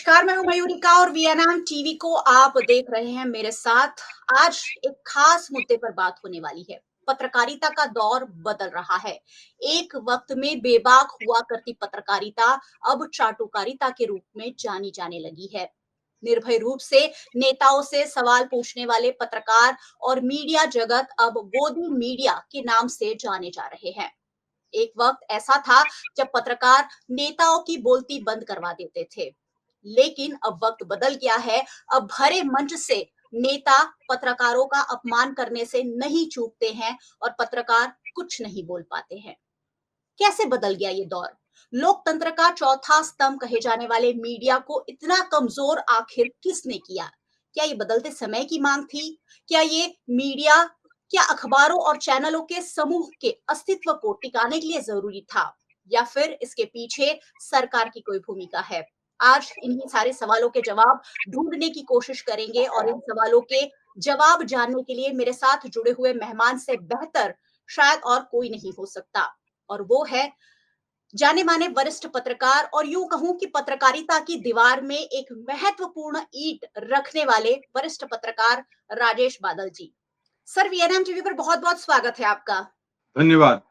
नमस्कार, मैं हूँ मयूरिका और वीएनएम टीवी को आप देख रहे हैं मेरे साथ। आज एक खास मुद्दे पर बात होने वाली है। पत्रकारिता का दौर बदल रहा है। एक वक्त में बेबाक हुआ करती पत्रकारिता अब चाटुकारिता के रूप में जानी जाने लगी है। निर्भय रूप से नेताओं से सवाल पूछने वाले पत्रकार और मीडिया जगत अब गोदी मीडिया के नाम से जाने जा रहे हैं। एक वक्त ऐसा था जब पत्रकार नेताओं की बोलती बंद करवा देते थे, लेकिन अब वक्त बदल गया है। अब भरे मंच से नेता पत्रकारों का अपमान करने से नहीं चूकते हैं और पत्रकार कुछ नहीं बोल पाते हैं। कैसे बदल गया ये दौर? लोकतंत्र का चौथा स्तंभ कहे जाने वाले मीडिया को इतना कमजोर आखिर किसने किया? क्या ये बदलते समय की मांग थी? क्या ये मीडिया क्या अखबारों और चैनलों के समूह के अस्तित्व को टिकाने के लिए जरूरी था? या फिर इसके पीछे सरकार की कोई भूमिका है? आज इन्हीं सारे सवालों के जवाब ढूंढने की कोशिश करेंगे और इन सवालों के जवाब जानने के लिए मेरे साथ जुड़े हुए मेहमान से बेहतर शायद और कोई नहीं हो सकता। और वो है जाने माने वरिष्ठ पत्रकार और यूं कहूं कि पत्रकारिता की दीवार में एक महत्वपूर्ण ईंट रखने वाले वरिष्ठ पत्रकार राजेश बादल जी। सर, वीएनएम टीवी पर बहुत बहुत स्वागत है आपका। धन्यवाद।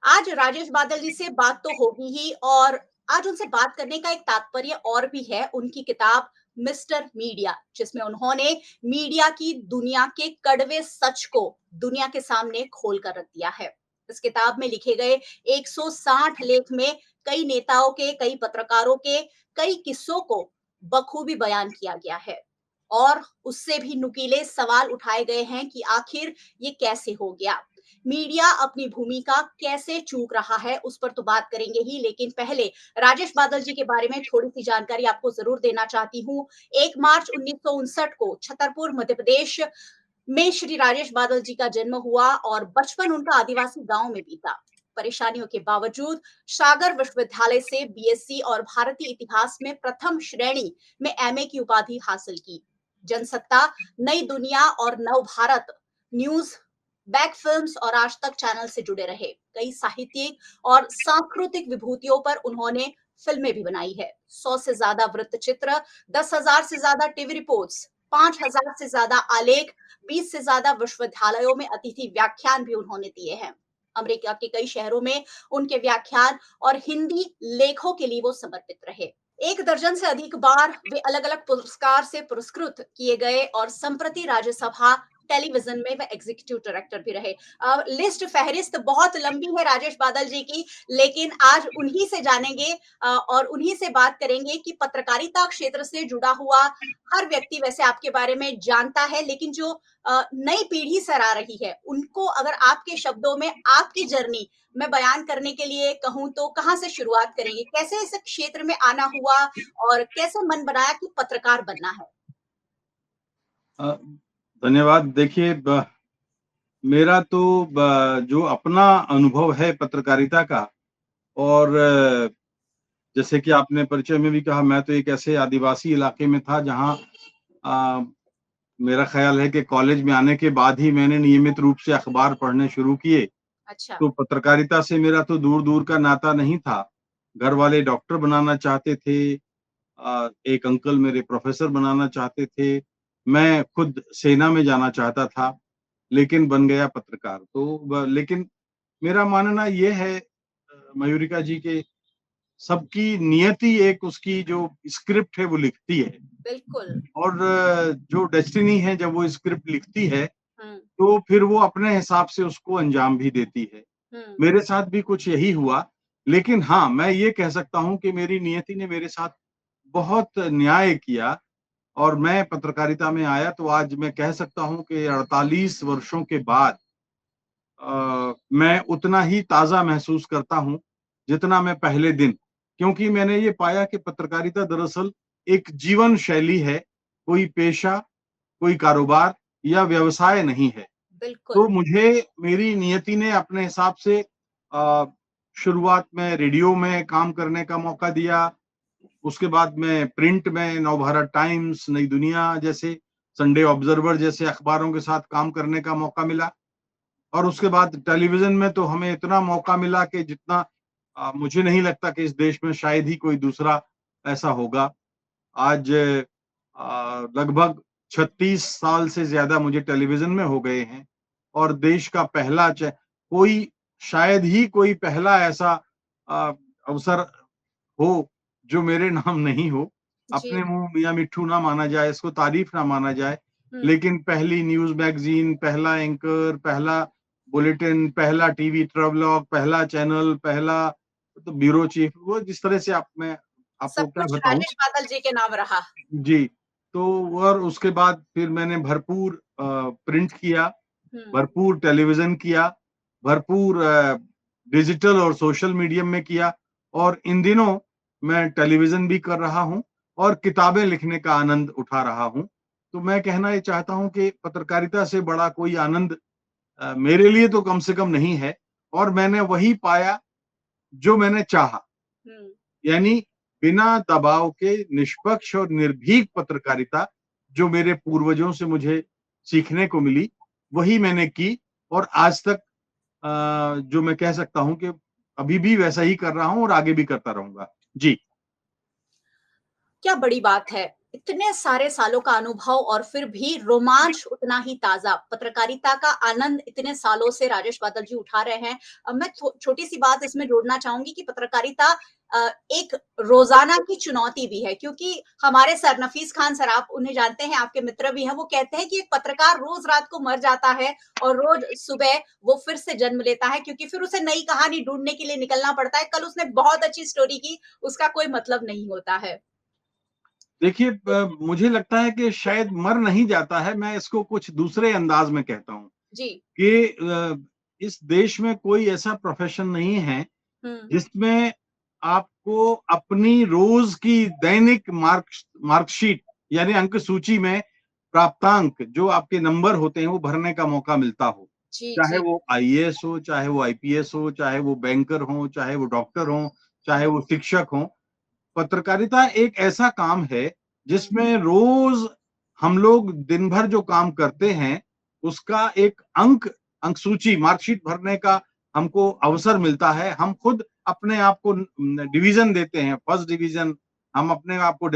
आज राजेश बादल जी से बात तो होगी ही, और आज उनसे बात करने का एक तात्पर्य और भी है। उनकी किताब मिस्टर मीडिया, जिसमें उन्होंने मीडिया की दुनिया के कड़वे सच को दुनिया के सामने खोल कर रख दिया है। इस किताब में लिखे गए 160 लेख में कई नेताओं के, कई पत्रकारों के, कई किस्सों को बखूबी बयान किया गया है और उससे भी नुकीले सवाल उठाए गए हैं कि आखिर ये कैसे हो गया। मीडिया अपनी भूमिका कैसे चूक रहा है, उस पर तो बात करेंगे ही, लेकिन पहले राजेश बादल जी के बारे में थोड़ी सी जानकारी आपको जरूर देना चाहती हूँ। 1 मार्च 1959 को छतरपुर मध्य प्रदेश में श्री राजेश बादल जी का जन्म हुआ और बचपन उनका आदिवासी गांव में बीता। परेशानियों के बावजूद सागर विश्वविद्यालय से बीएससी और भारतीय इतिहास में प्रथम श्रेणी में एमए की उपाधि हासिल की। जनसत्ता, नई दुनिया और नव भारत न्यूज, बैक फिल्म्स और आज तक चैनल से जुड़े रहे। कई साहित्यिक और सांस्कृतिक विभूतियों पर उन्होंने फिल्में भी बनाई है। 100 से ज्यादा वृत्त चित्र, 10,000 से ज्यादा टीवी रिपोर्ट्स, 5,000 से ज्यादा आलेख, 20 से ज्यादा विश्वविद्यालयों में अतिथि व्याख्यान भी उन्होंने दिए हैं। अमेरिका के कई शहरों में उनके व्याख्यान और हिंदी लेखों के लिए वो समर्पित रहे। 1 दर्जन से अधिक बार वे अलग अलग पुरस्कार से पुरस्कृत किए गए और संप्रति राज्यसभा टेलीविजन में वे एग्जीक्यूटिव डायरेक्टर भी रहे। लिस्ट फहरिस्त बहुत लंबी है राजेश बादल जी की, लेकिन आज उन्हीं से जानेंगे और उन्हीं से बात करेंगे कि पत्रकारिता क्षेत्र से जुड़ा हुआ हर व्यक्ति वैसे आपके बारे में जानता है, लेकिन जो नई पीढ़ी सर आ रही है, उनको अगर आपके शब्दों में आपकी जर्नी मैं बयान करने के लिए कहूं तो कहां से शुरुआत करेंगे? कैसे इस क्षेत्र में आना हुआ और कैसे मन बनाया कि पत्रकार बनना है? अ, धन्यवाद। देखिए, मेरा तो जो अपना अनुभव है पत्रकारिता का, और जैसे कि आपने परिचय में भी कहा, मैं तो एक ऐसे आदिवासी इलाके में था जहाँ अ, मेरा ख्याल है कि कॉलेज में आने के बाद ही मैंने नियमित रूप से अखबार पढ़ने शुरू किए। अच्छा। तो पत्रकारिता से मेरा तो दूर-दूर का नाता नहीं था। घर वाले डॉक्टर बनाना चाहते थे, एक अंकल मेरे प्रोफ़ेसर बनाना चाहते थे, मैं खुद सेना में जाना चाहता था, लेकिन बन गया पत्रकार। तो लेकिन मेरा मानना ये है मयूरिका जी, के सबकी नियति एक उसकी जो स्क्रिप्ट है वो लिखती है, बिल्कुल। और जो डेस्टिनी है जब वो स्क्रिप्ट लिखती है, हम्म। तो फिर वो अपने हिसाब से उसको अंजाम भी देती है। हम्म। मेरे साथ भी कुछ यही हुआ, लेकिन हाँ, मैं ये कह सकता हूँ कि मेरी नियति ने मेरे साथ बहुत न्याय किया और मैं पत्रकारिता में आया। तो आज मैं कह सकता हूँ कि 48 वर्षों के बाद मैं उतना ही ताज़ा महसूस करता हूँ, जितना मैं पहले दिन। क्योंकि मैंने ये पाया कि पत्रकारिता दरअसल एक जीवन शैली है, कोई पेशा, कोई कारोबार या व्यवसाय नहीं है। तो बिल्कुल। मुझे मेरी नियति ने अपने हिसाब से अ, शुरुआत में रेडियो में काम करने का मौका दिया। उसके बाद में प्रिंट में नवभारत टाइम्स, नई दुनिया जैसे, संडे ऑब्जर्वर जैसे अखबारों के साथ काम करने का मौका मिला। और उसके बाद टेलीविज़न में तो हमें इतना मौका मिला कि जितना मुझे नहीं लगता कि इस देश में शायद ही कोई दूसरा ऐसा होगा। आज लगभग 36 साल से ज्यादा मुझे टेलीविजन में हो गए हैं और देश का पहला कोई शायद ही कोई पहला ऐसा अ, अवसर हो जो मेरे नाम नहीं हो। जी। अपने मुँह मियाँ मिट्ठू ना माना जाए, इसको तारीफ ना माना जाए, हुँ। लेकिन पहली न्यूज़ मैगज़ीन, पहला एंकर, पहला बुलेटिन, पहला टीवी ट्रैवलॉग, पहला चैनल, पहला तो ब्यूरो चीफ, वो जिस तरह से आप मैं आपको सब क्या कुछ बताऊँ? राजेश बादल जी के नाम रहा। जी, तो और उसके बाद फिर मैंने भरपूर प्रिंट किया, हुँ। भरपूर टेलीविज़न किया, भरपूर डिजिटल और सोशल मीडियम में किया और इन दिनों मैं टेलीविज़न भी कर रहा हूँ और किताबें लिखने का आनंद उठा रहा हूँ। तो मैं कहना ये चाहता हूँ कि पत्रकारिता से बड़ा कोई आनंद मेरे लिए तो कम से कम नहीं है और मैंने वही पाया जो मैंने चाहा। हुँ। यानी बिना दबाव के निष्पक्ष और निर्भीक पत्रकारिता जो मेरे पूर्वजों से मुझे सीखने को मिली, वही मैंने की और आज तक जो मैं कह सकता हूँ कि अभी भी वैसा ही कर रहा हूँ और आगे भी करता रहूँगा। जी। क्या बड़ी बात है। इतने सारे सालों का अनुभव और फिर भी रोमांच उतना ही ताज़ा। पत्रकारिता का आनंद इतने सालों से राजेश बादल जी उठा रहे हैं। अब मैं छोटी-सी बात इसमें जोड़ना चाहूँगी कि पत्रकारिता एक रोज़ाना की चुनौती भी है क्योंकि हमारे सर नफ़ीस खान सर आप उन्हें जानते हैं, आपके मित्र भी हैं, वो कहते हैं कि एक पत्रकार रोज़ रात को मर जाता है और रोज़ सुबह वो फिर से जन्म लेता है क्योंकि फिर उसे नई कहानी ढूँढने के लिए निकलना पड़ता है। कल उसने बहुत अच्छी स्टोरी की, उसका कोई मतलब नहीं होता है। देखिए मुझे लगता है कि शायद मर नहीं जाता है, मैं इसको कुछ दूसरे अंदाज में कहता हूँ जी। कि इस देश में कोई ऐसा प्रोफ़ेशन नहीं है हुँ। जिसमें आपको अपनी रोज की दैनिक मार्कशीट यानी अंक सूची में प्राप्तांक जो आपके नंबर होते हैं वो भरने का मौका मिलता हो। जी, चाहे जी। वो आईएएस हो, चाहे वो आईपीएस हो, चाहे वो बैंकर हो, चाहे वो डॉक्टर हो, चाहे हुँ, वो शिक्षक हो। पत्रकारिता एक ऐसा काम है हुँ। जिसमें रोज हम लोग दिन भर जो काम करते हैं उसका एक अंक सूची मार्कशीट भरने का हमको अवसर मिलता है। हम खुद अपने आप को डिवीजन देते हैं, फर्स्ट डिवीजन, हम अपने आप को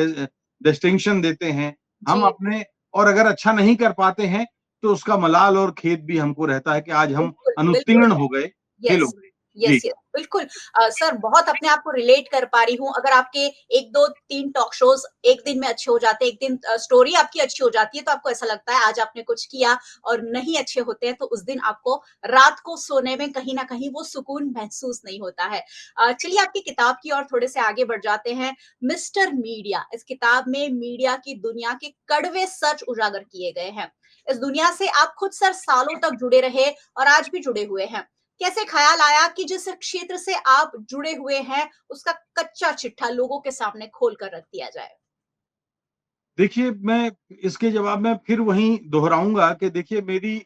डिस्टिंक्शन देते हैं। हम जी, अपने और अगर अच्छा नहीं कर पाते हैं तो उसका मलाल और खेद भी हमको रहता है कि आज हम बिल्कुल, बिल्कुल। अनुत्तीर्ण हो गए, फेल हो यस, गए। जी। यस, यस, बिल्कुल। सर बहुत अपने आप को रिलेट कर पा रही हूँ। अगर आपके 1, 2, 3 टॉक शोज़ एक दिन में अच्छे हो जाते हैं, एक दिन स्टोरी आपकी अच्छी हो जाती है, तो आपको ऐसा लगता है आज आपने कुछ किया और नहीं अच्छे होते हैं, तो उस दिन आपको रात को सोने में कहीं न कहीं वो सुकून महसूस नहीं होता है। चलिए आपकी किताब की ओर थोड़े से आगे बढ़ जाते हैं। मिस्टर मीडिया, इस किताब में मीडिया की दुनिया के कड़वे सच उजागर किए गए हैं। इस दुनिया से आप खुद सर सालों तक जुड़े रहे और आज भी जुड़े हुए हैं। कैसे ख़्याल आया कि जिस क्षेत्र से आप जुड़े हुए हैं, उसका कच्चा चिट्ठा लोगों के सामने खोल कर रख दिया जाए? देखिए, मैं इसके जवाब में फिर वही दोहराऊँगा कि देखिए मेरी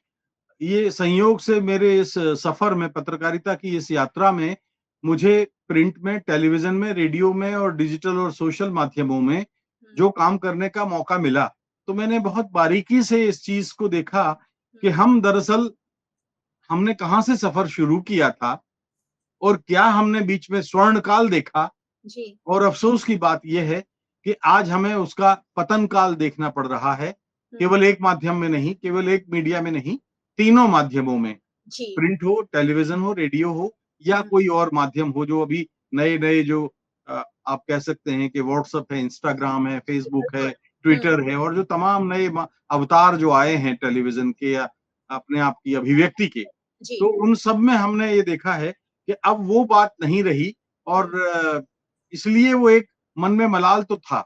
ये संयोग से मेरे इस सफ़र में पत्रकारिता की इस यात्रा में मुझे प्रिंट में, टेलीविज़न में, रेडियो में और डिजिटल और सोशल माध्यमों में हुँ, जो काम करने का मौका मिला, तो मैंने बहुत बारीकी से इस चीज़ को देखा कि हुँ, हम दरअसल हमने कहाँ से सफ़र शुरू किया था और क्या हमने बीच में स्वर्णकाल देखा जी, और अफ़सोस की बात ये है कि आज हमें उसका पतन काल देखना पड़ रहा है। हुँ, केवल एक माध्यम में नहीं, केवल एक मीडिया में नहीं, तीनों माध्यमों में। जी, प्रिंट हो, टेलीविज़न हो, रेडियो हो या हुँ, कोई और माध्यम हो जो अभी नए-नए जो आप कह सकते हैं कि व्हाट्सएप है, इंस्टाग्राम है, जी, फेसबुक है, बिल्कुल। हुँ, ट्विटर है और जो तमाम नए अवतार जो आए हैं टेलीविज़न के या अपने आप की अभिव्यक्ति के, तो जी, उन सब में हमने ये देखा है कि अब वो बात नहीं रही और हुँ, इसलिए वो एक मन में मलाल तो था।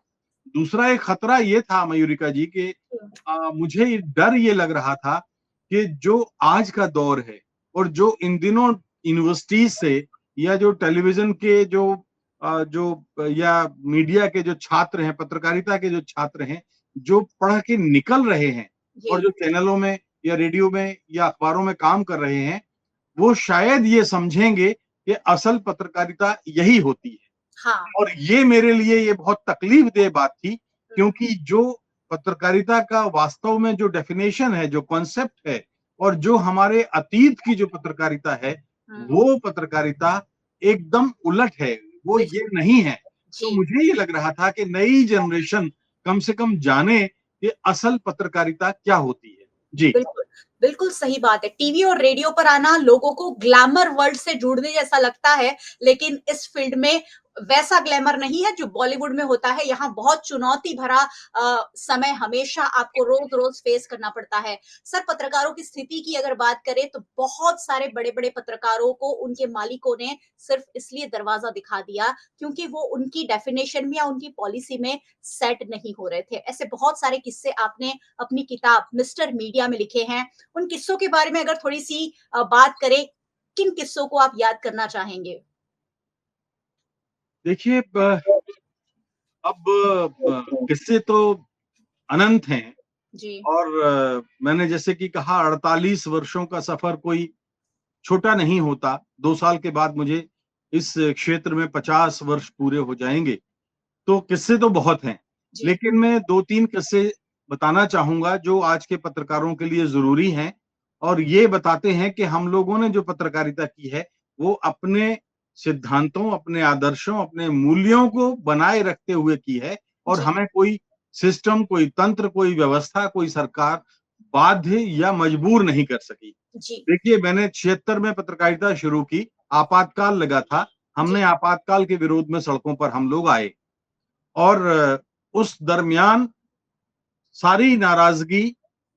दूसरा एक खतरा ये था मयूरिका जी कि हुँ, मुझे ये डर ये लग रहा था कि जो आज का दौर है और जो इन दिनों यूनिवर्सिटीज़ से या जो टेलीविज़न के या मीडिया के जो छात्र हैं, पत्रकारिता के जो छात्र हैं, जो पढ़ के निकल रहे हैं जी, और जो चैनलों में या रेडियो में या अखबारों में काम कर रहे हैं, वो शायद ये समझेंगे कि असल पत्रकारिता यही होती है। हाँ, और ये मेरे लिए ये बहुत तकलीफ़देह बात थी हुँ, क्योंकि जो पत्रकारिता का वास्तव में जो डेफ़िनेशन है, जो कॉन्सेप्ट है और जो हमारे अतीत की जो पत्रकारिता है, हुँ, वो पत्रकारिता एकदम उलट है, वो ये बिल्कुल, नहीं है। तो जी, मुझे ये लग रहा था कि नई जनरेशन कम से कम जाने कि असल पत्रकारिता क्या होती है। जी। बिल्कुल, बिल्कुल सही बात है। टीवी और रेडियो पर आना लोगों को ग्लैमर वर्ल्ड से जुड़ने जैसा लगता है, लेकिन इस फील्ड में वैसा ग्लैमर नहीं है जो बॉलीवुड में होता है। यहाँ बहुत चुनौती भरा समय हमेशा आपको रोज़-रोज़ फेस करना पड़ता है। सर, पत्रकारों की स्थिति की अगर बात करें तो बहुत सारे बड़े-बड़े पत्रकारों को उनके मालिकों ने सिर्फ इसलिए दरवाज़ा दिखा दिया क्योंकि वो उनकी डेफिनिशन में या उनकी पॉलिसी में सेट नहीं हो रहे थे। ऐसे बहुत सारे किस्से आपने अपनी किताब मिस्टर मीडिया में लिखे हैं। उन किस्सों के बारे में अगर थोड़ी-सी बात करें, किन किस्सों को आप याद करना चाहेंगे? देखिए अब किस्से तो अनंत हैं जी, और मैंने जैसे कि कहा 48 वर्षों का सफर कोई छोटा नहीं होता। 2 साल के बाद मुझे इस क्षेत्र में 50 वर्ष पूरे हो जाएँगे। तो किस्से तो बहुत हैं, जी, लेकिन मैं 2-3 किस्से बताना चाहूँगा जो आज के पत्रकारों के लिए ज़रूरी हैं और ये बताते हैं कि हम लोगों ने जो पत्रकारिता की है, वो अपने सिद्धांतों, अपने आदर्शों, अपने मूल्यों को बनाए रखते हुए की है और जी, हमें कोई सिस्टम, कोई तंत्र, कोई व्यवस्था, कोई सरकार बाध्य या मजबूर नहीं कर सकी। जी, देखिए, मैंने 76 में पत्रकारिता शुरू की, आपातकाल लगा था, जी, हमने आपातकाल के विरोध में सड़कों पर हम लोग आए। और उस दरमियान सारी नाराजगी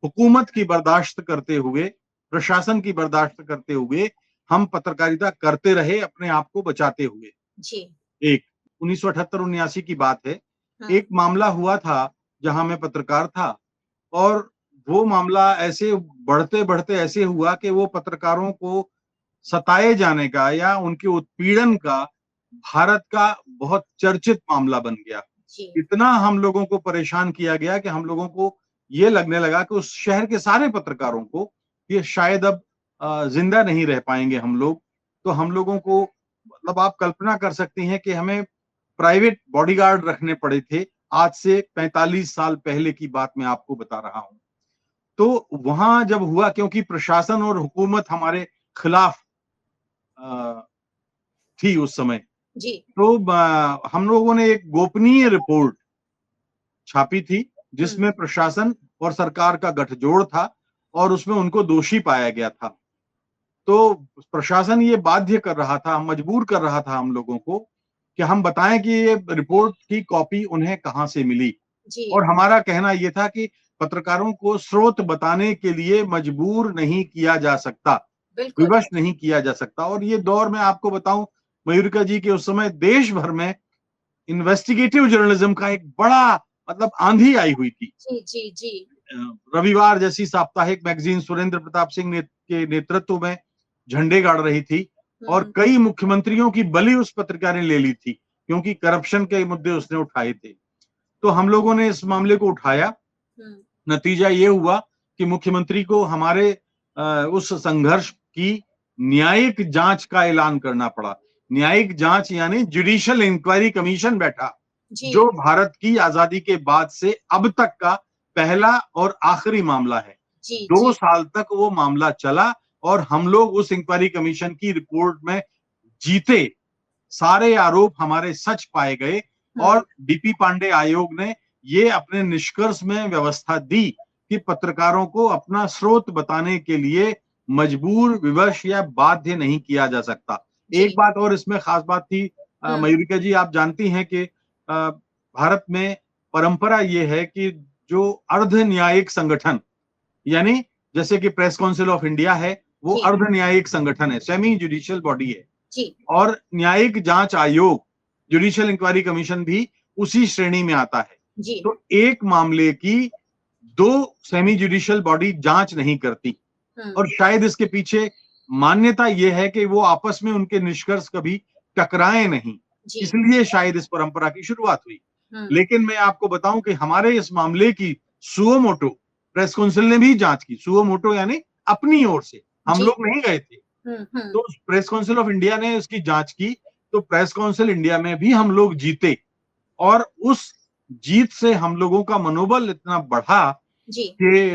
हुकूमत की बर्दाश्त करते हुए, प्रशासन की बर्दाश्त करते हुए, हम पत्रकारिता करते रहे अपने आप को बचाते हुए। जी, एक 1978-79 की बात है। हाँ, एक मामला हुआ था जहां मैं पत्रकार था और वो मामला ऐसे बढ़ते-बढ़ते ऐसे हुआ कि वो पत्रकारों को सताए जाने का या उनके उत्पीड़न का भारत का बहुत चर्चित मामला बन गया। जी, इतना हम लोगों को परेशान किया गया कि हम लोगों को ये लगने लगा कि उस शहर के सारे पत्रकारों को ये शायद अब जिंदा नहीं रह पाएंगे हम लोग। तो हम लोगों को मतलब आप कल्पना कर सकती हैं कि हमें प्राइवेट बॉडीगार्ड रखने पड़े थे। आज से 45 साल पहले की बात मैं आपको बता रहा हूँ। तो वहां जब हुआ क्योंकि प्रशासन और हुकूमत हमारे खिलाफ अ, थी उस समय, जी, तो हम लोगों ने एक गोपनीय रिपोर्ट छापी थी हुँ, जिसमें प्रशासन और सरकार का गठजोड़ था और उसमें उनको दोषी पाया गया था। तो प्रशासन ये बाध्य कर रहा था, मजबूर कर रहा था हम लोगों को कि हम बताएं कि ये रिपोर्ट की कॉपी उन्हें कहाँ से मिली जी, और हमारा कहना ये था कि पत्रकारों को स्रोत बताने के लिए मजबूर नहीं किया जा सकता, बिल्कुल, विवश नहीं किया जा सकता। और ये दौर मैं आपको बताऊं मयूरिका जी के उस समय देश भर में इन्वेस्टिगेटिव जर्नलिज्म का एक बड़ा मतलब आंधी आई हुई थी। जी, जी, जी, रविवार जैसी साप्ताहिक मैगजीन सुरेंद्र प्रताप सिंह ने के नेतृत्व में झंडे गाड़ रही थी और हुँ, कई मुख्यमंत्रियों की बलि उस पत्रिका ने ले ली थी क्योंकि करप्शन के मुद्दे उसने उठाए थे। तो हम लोगों ने इस मामले को उठाया। हुँ, नतीजा ये हुआ कि मुख्यमंत्री को हमारे उस संघर्ष की न्यायिक जांच का ऐलान करना पड़ा। न्यायिक जांच यानी जुडिशियल इंक्वायरी कमीशन बैठा, जो जी, भारत की आजादी के बाद से अब तक का पहला और आखिरी मामला है। जी, 2 जी, साल तक वो मामला चला और हम लोग उस इंक्वायरी कमीशन की रिपोर्ट में जीते। सारे आरोप हमारे सच पाए गए हुँ, और डीपी पांडे आयोग ने ये अपने निष्कर्ष में व्यवस्था दी कि पत्रकारों को अपना स्रोत बताने के लिए मजबूर, विवश या बाध्य नहीं किया जा सकता। एक जी, बात और इसमें खास बात थी हुँ, मयूरिका जी आप जानती हैं कि भारत में परंपरा ये है कि जो अर्ध न्यायिक संगठन यानी जैसे कि प्रेस काउंसिल ऑफ इंडिया है, वो जी, अर्ध न्यायिक संगठन है, सेमी जुडिशियल बॉडी है। जी, और न्यायिक जांच आयोग जुडिशियल इंक्वायरी कमीशन भी उसी श्रेणी में आता है। जी, तो एक मामले की दो सेमी जुडिशियल बॉडी जांच नहीं करती हुँ, और शायद इसके पीछे मान्यता यह है कि वो आपस में उनके निष्कर्ष कभी टकराए नहीं, जी, इसलिए शायद इस परंपरा की शुरुआत हुई। हुँ, लेकिन मैं आपको बताऊं कि हमारे इस मामले की सुओ मोटो प्रेस काउंसिल ने भी जांच की। सुओ मोटो यानी अपनी ओर से, हम जी, लोग नहीं गए थे। हुँ, हुँ, तो प्रेस काउंसिल ऑफ इंडिया ने उसकी जांच की, तो प्रेस काउंसिल इंडिया में भी हम लोग जीते और उस जीत से हम लोगों का मनोबल इतना बढ़ा जी, कि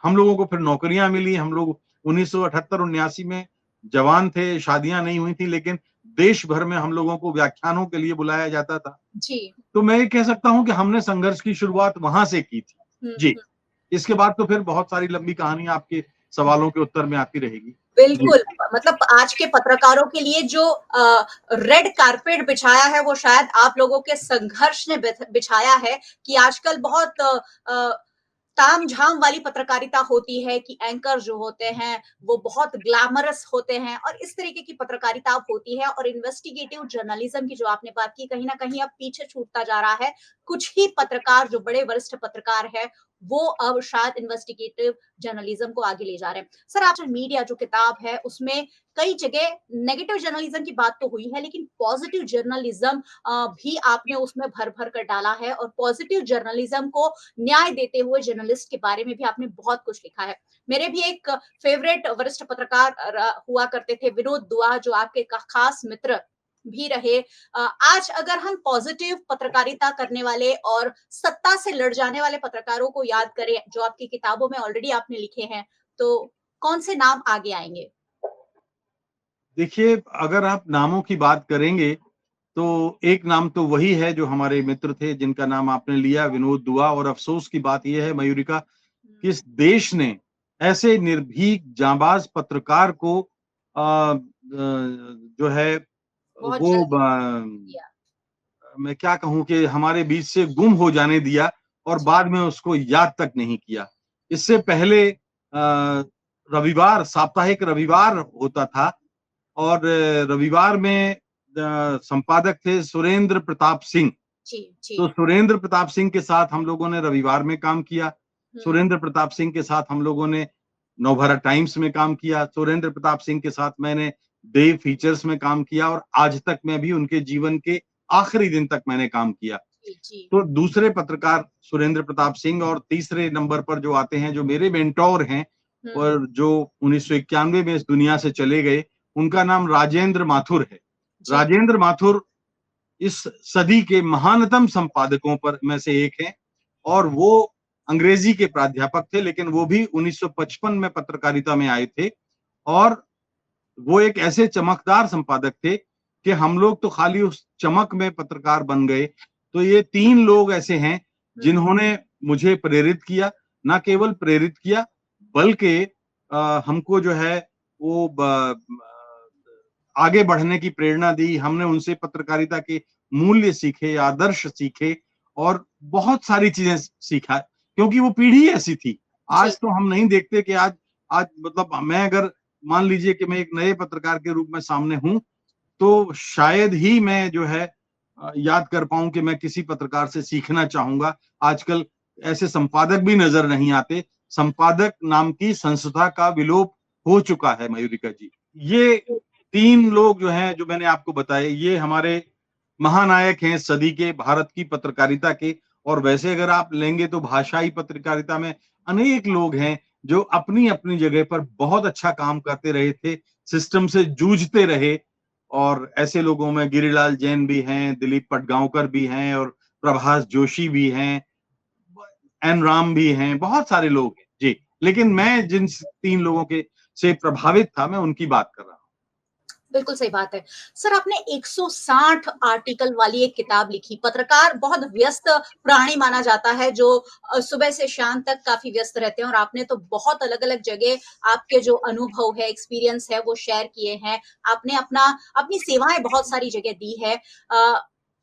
हम लोगों को फिर नौकरियां मिली। हम लोग 1978-79 में जवान थे, शादियां नहीं हुई थी, लेकिन देश भर में हम लोगों को व्याख्यानों के लिए बुलाया जाता था। जी। तो मैं ये कह सकता हूँ कि हमने संघर्ष की शुरुआत वहां से की थी। हुँ, जी, हुँ। इसके बाद तो फिर बहुत सारी लंबी कहानी आपके सवालों के उत्तर में आती रहेगी। जी। बिल्कुल, मतलब आज के पत्रकारों के लिए जो रेड कारपेट बिछाया है, वो शायद आप लोगों के संघर्ष ने बिछाया है कि आजकल बहुत तामझाम वाली पत्रकारिता होती है कि एंकर जो होते हैं, वो बहुत ग्लैमरस होते हैं और इस तरीके की पत्रकारिता अब होती है और इन्वेस्टिगेटिव जर्नलिज्म की जो आपने बात की, कहीं न कहीं अब पीछे छूटता जा रहा है। कुछ ही पत्रकार जो बड़े वरिष्ठ पत्रकार हैं, वो अब शायद इन्वेस्टिगेटिव जर्नलिज्म को आगे ले जा रहे हैं। सर, आज मीडिया जो किताब है, उसमें कई जगह नेगेटिव जर्नलिज्म की बात तो हुई है, लेकिन पॉजिटिव जर्नलिज्म भी आपने उसमें भर-भर कर डाला है और पॉजिटिव जर्नलिज्म को न्याय देते हुए जर्नलिस्ट के बारे में भी आपने बहुत कुछ लिखा है। मेरे भी एक फेवरेट वरिष्ठ पत्रकार हुआ करते थे विनोद दुआ, जो आपके खास मित्र भी रहे। आज अगर हम पॉजिटिव पत्रकारिता करने वाले और सत्ता से लड़ जाने वाले पत्रकारों को याद करें, जो आपकी किताबों में ऑलरेडी आपने लिखे हैं, तो कौन से नाम आगे आएंगे? देखिए, अगर आप नामों की बात करेंगे, तो एक नाम तो वही है जो हमारे मित्र थे, जिनका नाम आपने लिया, विनोद दुआ। और अफ़सोस की बात ये है मयूरिका, कि इस देश ने ऐसे निर्भीक, जांबाज़ पत्रकार को जो है बहुत वो जल्दी ब किया। मैं क्या कहूँ कि हमारे बीच से गुम हो जाने दिया और जी। बाद में उसको याद तक नहीं किया। इससे पहले रविवार, साप्ताहिक रविवार होता था और रविवार में संपादक थे सुरेंद्र प्रताप सिंह। जी, जी। तो सुरेंद्र प्रताप सिंह के साथ हम लोगों ने रविवार में काम किया। हुँ। सुरेंद्र प्रताप सिंह के साथ हम लोगों ने नवभारत टाइम्स में काम किया। सुरेंद्र प्रताप सिंह के साथ मैंने देव फीचर्स में काम किया और आज तक मैं भी उनके जीवन के आखिरी दिन तक मैंने काम किया। जी, जी। तो दूसरे पत्रकार सुरेंद्र प्रताप सिंह, और तीसरे नंबर पर जो आते हैं, जो मेरे मेंटोर हैं हुँ। और जो 1991 में इस दुनिया से चले गए, उनका नाम राजेंद्र माथुर है। जी। राजेंद्र माथुर इस सदी के महानतम संपादकों पर में से एक हैं और वो अंग्रेजी के प्राध्यापक थे, लेकिन वो भी 1955 में पत्रकारिता में आए थे और वो एक ऐसे चमकदार संपादक थे कि हम लोग तो खाली उस चमक में पत्रकार बन गए। तो ये 3 लोग ऐसे हैं हुँ। जिन्होंने मुझे प्रेरित किया, ना केवल प्रेरित किया बल्कि हमको जो है वो आगे बढ़ने की प्रेरणा दी। हमने उनसे पत्रकारिता के मूल्य सीखे, आदर्श सीखे और बहुत सारी चीज़ें सीखा, क्योंकि वो पीढ़ी ऐसी थी। जी। आज तो हम नहीं देखते कि आज आज मतलब मैं अगर मान लीजिए कि मैं एक नए पत्रकार के रूप में सामने हूँ, तो शायद ही मैं जो है याद कर पाऊँ कि मैं किसी पत्रकार से सीखना चाहूँगा। आजकल ऐसे संपादक भी नज़र नहीं आते। संपादक नाम की संस्था का विलोप हो चुका है मयूरिका जी। ये 3 लोग जो हैं, जो मैंने आपको बताए, ये हमारे महानायक हैं सदी के, भारत की पत्रकारिता के। और वैसे अगर आप लेंगे तो भाषाई पत्रकारिता में अनेक लोग हैं जो अपनी-अपनी जगह पर बहुत अच्छा काम करते रहे थे, सिस्टम से जूझते रहे। और ऐसे लोगों में गिरिलाल जैन भी हैं, दिलीप पटगांवकर भी हैं और प्रभाष जोशी भी हैं, एन राम भी हैं, बहुत सारे लोग हैं। जी, लेकिन मैं जिन 3 लोगों के से प्रभावित था, मैं उनकी बात कर रहा हूँ। बिल्कुल सही बात है। सर, आपने 160 आर्टिकल वाली एक किताब लिखी। पत्रकार बहुत व्यस्त प्राणी माना जाता है जो सुबह से शाम तक काफ़ी व्यस्त रहते हैं और आपने तो बहुत अलग-अलग जगह आपके जो अनुभव है, एक्सपीरियंस है वो शेयर किए हैं। आपने अपनी सेवाएँ बहुत सारी जगह दी है।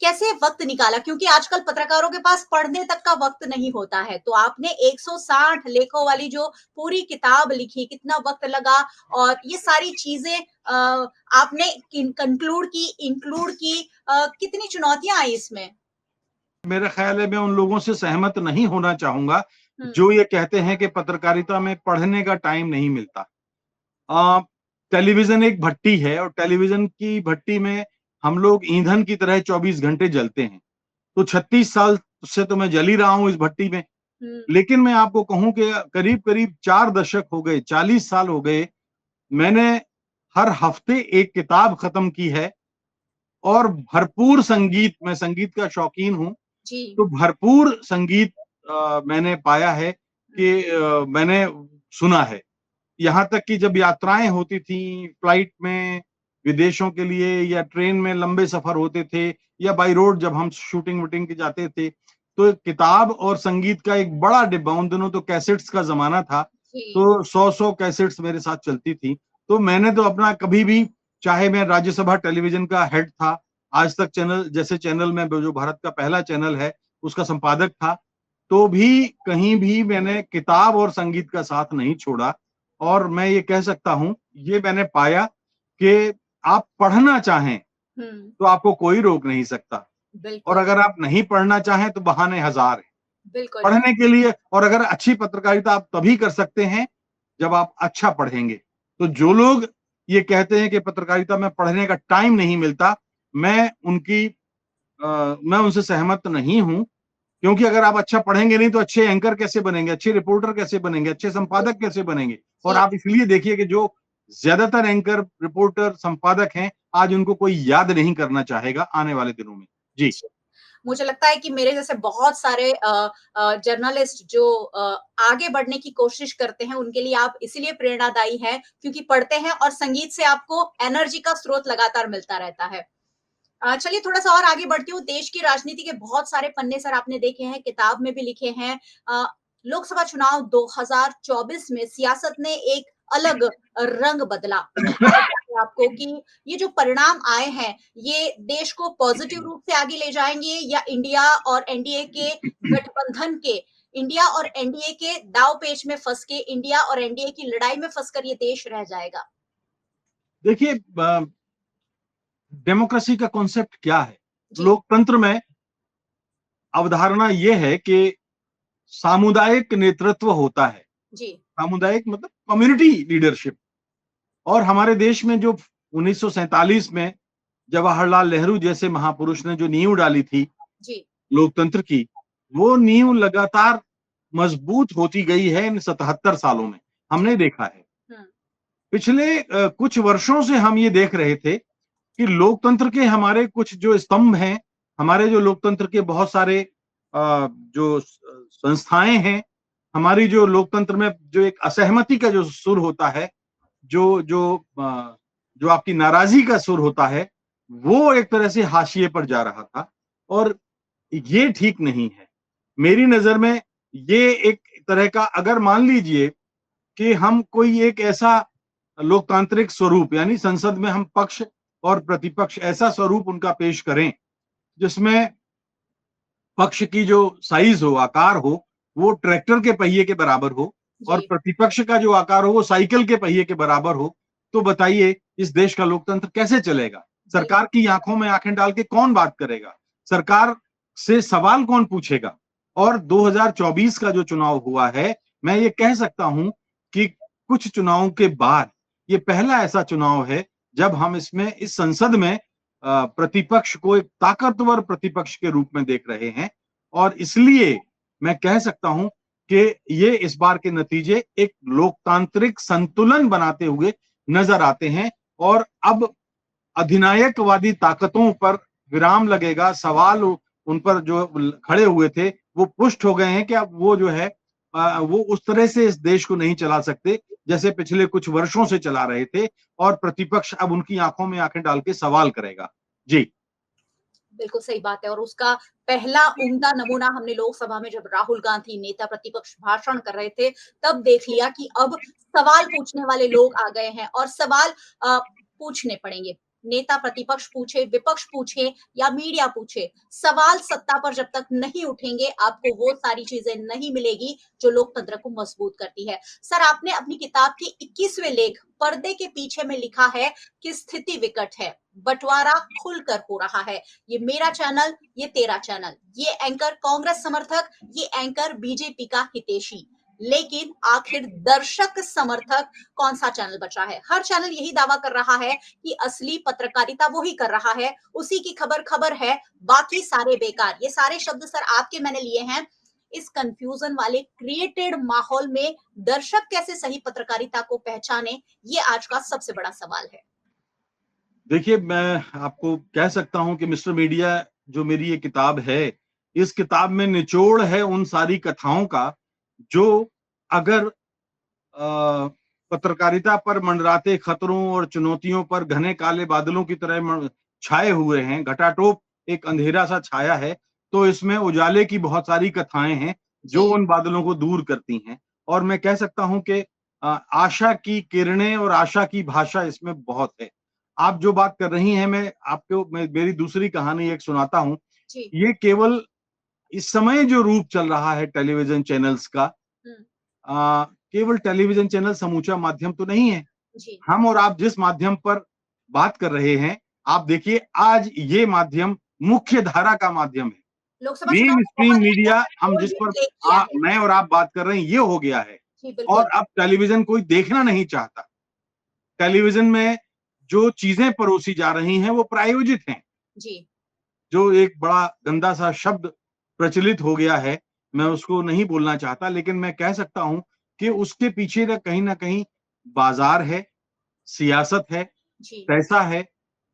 कैसे वक़्त निकाला? क्योंकि आजकल पत्रकारों के पास पढ़ने तक का वक़्त नहीं होता है। तो आपने 160 लेखों वाली जो पूरी किताब लिखी, कितना वक़्त लगा और ये सारी चीज़ें आपने कंक्लूड की, इंक्लूड की, कितनी चुनौतियाँ आई इसमें? मेरा ख़्याल है मैं उन लोगों से सहमत नहीं होना चाहूँगा, हुँ। जो ये कहते हैं कि पत्रकारिता में पढ़ने का टाइम नहीं मिलता। अ, टेलीविज़न एक भट्टी है और टेलीविज़न की भट्टी में हम लोग ईंधन की तरह 24 घंटे जलते हैं। तो 36 साल से तो मैं जल ही रहा हूँ इस भट्टी में। हुँ। लेकिन मैं आपको कहूँ कि करीब-करीब 4 दशक हो गए, 40 साल हो गए, मैंने हर हफ्ते एक किताब खत्म की है और भरपूर संगीत, मैं संगीत का शौकीन हूँ, जी। तो भरपूर संगीत मैंने पाया है हुँ। कि मैंने सुना है। यहाँ तक कि जब यात्राएँ होती थी फ्लाइट में, विदेशों के लिए, या ट्रेन में लंबे सफर होते थे, या बाई रोड जब हम शूटिंग वूटिंग के जाते थे, तो किताब और संगीत का एक बड़ा डिब्बा, उन दिनों तो कैसेट्स का जमाना था, जी, तो 100-100 कैसेट्स मेरे साथ चलती थी। तो मैंने तो अपना कभी भी, चाहे मैं राज्यसभा टेलीविजन का हेड था, आज तक चैनल जैसे चैनल में जो भारत का पहला चैनल है, उसका संपादक था, तो भी कहीं भी मैंने किताब और संगीत का साथ नहीं छोड़ा। और मैं ये कह सकता हूँ, ये मैंने पाया कि आप पढ़ना चाहें, हुँ, तो आपको कोई रोक नहीं सकता, और बिल्कुल, अगर आप नहीं पढ़ना चाहें, तो बहाने हज़ार हैं। बिल्कुल। पढ़ने के लिए, और अगर अच्छी पत्रकारिता आप तभी कर सकते हैं, जब आप अच्छा पढ़ेंगे। तो जो लोग ये कहते हैं कि पत्रकारिता में पढ़ने का टाइम नहीं मिलता, मैं उनकी मैं उनसे सहमत नहीं हूँ, क्योंकि अगर आप अच्छा पढ़ेंगे नहीं, तो अच्छे एंकर कैसे बनेंगे, अच्छे रिपोर्टर कैसे बनेंगे, अच्छे संपादक कैसे बनेंगे? और जी, आप इसलिए देखिए कि जो ज़्यादातर एंकर, रिपोर्टर, संपादक हैं, आज उनको कोई याद नहीं करना चाहेगा आने वाले दिनों में। जी। जी। मुझे लगता है कि मेरे जैसे बहुत सारे जर्नलिस्ट जो आगे बढ़ने की कोशिश करते हैं, उनके लिए आप इसीलिए प्रेरणादायी हैं, क्योंकि पढ़ते हैं और संगीत से आपको एनर्जी का स्रोत लगातार मिलता रहता है। चलिए थोड़ा-सा और आगे बढ़ती हूँ। देश की राजनीति के बहुत सारे पन्ने सर आपने देखे हैं, किताब में भी लिखे हैं। अ, लोकसभा चुनाव 2024 में सियासत ने एक अलग रंग बदला। क्या लगता है आपको कि ये जो परिणाम आए हैं, ये देश को पॉजिटिव रूप से आगे ले जाएँगे या इंडिया और एनडीए के दाँव-पेच में फँस के, इंडिया और एनडीए की लड़ाई में फँसकर ये देश रह जाएगा? देखिए, डेमोक्रेसी का कॉन्सेप्ट क्या है? जी, लोकतंत्र में अवधारणा ये है कि सामुदायिक नेतृत्व होता है। जी, सामुदायिक मतलब कम्युनिटी लीडरशिप। और हमारे देश में जो 1947 में जवाहरलाल नेहरू जैसे महापुरुष ने जो नींव डाली थी जी। लोकतंत्र की, वो नींव लगातार मजबूत होती गई है इन 77 सालों में। जी। हमने देखा है। हुँ, पिछले कुछ वर्षों से हम ये देख रहे थे कि लोकतंत्र के हमारे कुछ जो स्तंभ हैं, हमारे जो लोकतंत्र के बहुत सारे जो संस्थाएँ हैं, हमारी जो लोकतंत्र में जो एक असहमति का जो सुर होता है, जो जो जो आपकी नाराज़गी का सुर होता है, वो एक तरह से हाशिए पर जा रहा था, और ये ठीक नहीं है। मेरी नज़र में ये एक तरह का, अगर मान लीजिए कि हम कोई एक ऐसा लोकतांत्रिक स्वरूप, यानी संसद में हम पक्ष और प्रतिपक्ष ऐसा स्वरूप उनका पेश करें, जिसमें पक्ष की जो साइज़ हो, आकार हो, वो ट्रैक्टर के पहिए के बराबर हो, और जी, प्रतिपक्ष का जो आकार हो, वो साइकिल के पहिए के बराबर हो, तो बताइए इस देश का लोकतंत्र कैसे चलेगा? बिल्कुल, सरकार की आँखों में आँखें डाल के कौन बात करेगा? सरकार से सवाल कौन पूछेगा? और 2024 का जो चुनाव हुआ है, मैं ये कह सकता हूँ कि कुछ चुनावों के बाद ये पहला ऐसा चुनाव है, जब हम इसमें इस संसद में प्रतिपक्ष को एक ताकतवर प्रतिपक्ष के रूप में देख रहे हैं, और इसलिए मैं कह सकता हूं कि ये इस बार के नतीजे एक लोकतांत्रिक संतुलन बनाते हुए नजर आते हैं, और अब अधिनायकवादी ताकतों पर विराम लगेगा। सवाल उन पर जो खड़े हुए थे, वो पुष्ट हो गए हैं कि अब वो जो है वो उस तरह से इस देश को नहीं चला सकते, जैसे पिछले कुछ वर्षों से चला रहे थे, और प्रतिपक्ष अब उनकी आंखों में आंखें डाल के सवाल करेगा। जी। बिल्कुल सही बात है और उसका पहला उम्दा नमूना हमने लोकसभा में जब राहुल गांधी नेता प्रतिपक्ष भाषण कर रहे थे, तब देख लिया कि अब सवाल पूछने वाले लोग आ गए हैं और सवाल पूछने पड़ेंगे। नेता प्रतिपक्ष पूछे, विपक्ष पूछे या मीडिया पूछे, सवाल सत्ता पर जब तक नहीं उठेंगे, आपको वो सारी चीज़ें नहीं मिलेगी, जो लोकतंत्र को मजबूत करती है। सर, आपने अपनी किताब के 21वें लेख पर्दे के पीछे में लिखा है कि स्थिति विकट है, बँटवारा खुलकर हो रहा है। ये मेरा चैनल, ये तेरा चैनल, ये एंकर कांग्रेस समर्थक, ये एंकर बीजेपी का हितैषी। लेकिन आखिर दर्शक समर्थक कौन सा चैनल बचा है? हर चैनल यही दावा कर रहा है कि असली पत्रकारिता वो ही कर रहा है, उसी की खबर खबर है, बाकी सारे बेकार। ये सारे शब्द सर आपके मैंने लिए हैं। इस कंफ्यूजन वाले क्रिएटेड माहौल में दर्शक कैसे सही पत्रकारिता को पहचाने, ये आज का सबसे बड़ा सवाल है। देखिए, मैं आपको कह सकता हूँ कि मिस्टर मीडिया जो मेरी ये किताब है, इस किताब में निचोड़ है उन सारी कथाओं का, जो अगर पत्रकारिता पर मंडराते खतरों और चुनौतियों पर घने काले बादलों की तरह छाए हुए हैं, घटाटोप एक अंधेरा सा छाया है, तो इसमें उजाले की बहुत सारी कथाएं हैं जो जी, उन बादलों को दूर करती हैं। और मैं कह सकता हूं कि आशा की किरणें और आशा की भाषा इसमें बहुत है। आप जो बात कर रही हैं, मैं मेरी दूसरी कहानी एक सुनाता हूं। जी। ये केवल इस समय जो रूप चल रहा है टेलीविजन चैनल्स का, हुँ, केवल टेलीविजन चैनल समूचा माध्यम तो नहीं है। जी। हम और आप जिस माध्यम पर बात कर रहे हैं, आप देखिए आज ये माध्यम मुख्य धारा का माध्यम है। लोकसभा चुनाव मेन में स्ट्रीम बहुत मीडिया, अहम हम रोल जिस भी पर प्ले किया है। मैं और आप बात कर रहे हैं, ये हो गया है। जी, और बिल्कुल। अब टेलीविजन कोई देखना नहीं चाहता। टेलीविजन में जो चीजें परोसी जा रही हैं वो प्रायोजित हैं। जी, जो एक बड़ा गंदा सा शब्द प्रचलित हो गया है, मैं उसको नहीं बोलना चाहता, लेकिन मैं कह सकता हूं कि उसके पीछे ना कहीं बाजार है, सियासत है, जी। पैसा है